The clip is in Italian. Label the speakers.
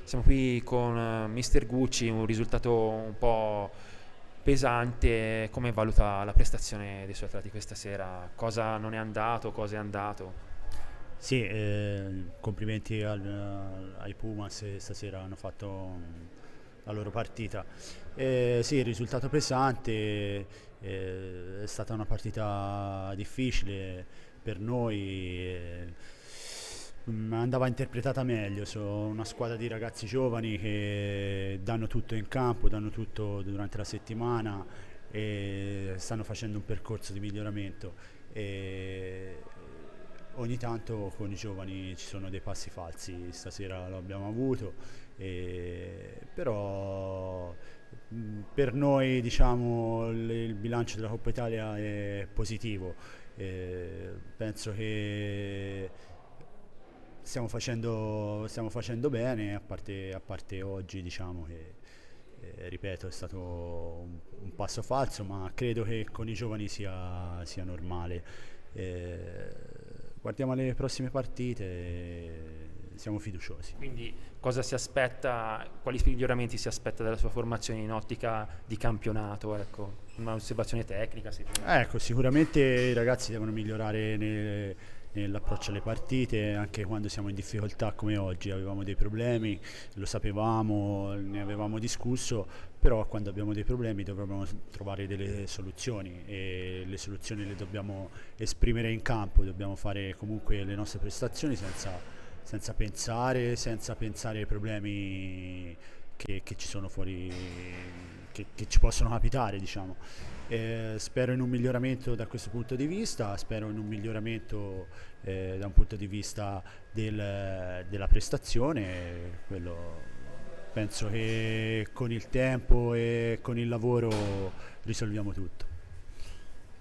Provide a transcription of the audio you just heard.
Speaker 1: Siamo qui con Mister Gucci, un risultato un po' pesante. Come valuta la prestazione dei suoi atleti questa sera? Cosa non è andato, cosa è andato?
Speaker 2: Sì, complimenti ai Pumas, stasera hanno fatto la loro partita. Sì, il risultato pesante, è stata una partita difficile per noi. Andava interpretata meglio, sono una squadra di ragazzi giovani che danno tutto in campo, danno tutto durante la settimana e stanno facendo un percorso di miglioramento. E ogni tanto con i giovani ci sono dei passi falsi, stasera lo abbiamo avuto, però per noi diciamo, il bilancio della Coppa Italia è positivo. Penso che stiamo facendo bene, a parte oggi diciamo che ripeto è stato un passo falso, ma credo che con i giovani sia normale. Eh, Guardiamo le prossime partite e siamo fiduciosi.
Speaker 1: Quindi cosa si aspetta, quali miglioramenti si aspetta dalla sua formazione in ottica di campionato? Ecco, un'osservazione tecnica,
Speaker 2: Ecco, sicuramente i ragazzi devono migliorare nell'approccio alle partite, anche quando siamo in difficoltà come oggi, avevamo dei problemi, lo sapevamo, ne avevamo discusso, però quando abbiamo dei problemi dobbiamo trovare delle soluzioni e le soluzioni le dobbiamo esprimere in campo, dobbiamo fare comunque le nostre prestazioni senza pensare ai problemi che ci sono fuori, che ci possono capitare, diciamo. Spero in un miglioramento da questo punto di vista, spero in un miglioramento da un punto di vista della prestazione, quello penso che con il tempo e con il lavoro risolviamo tutto.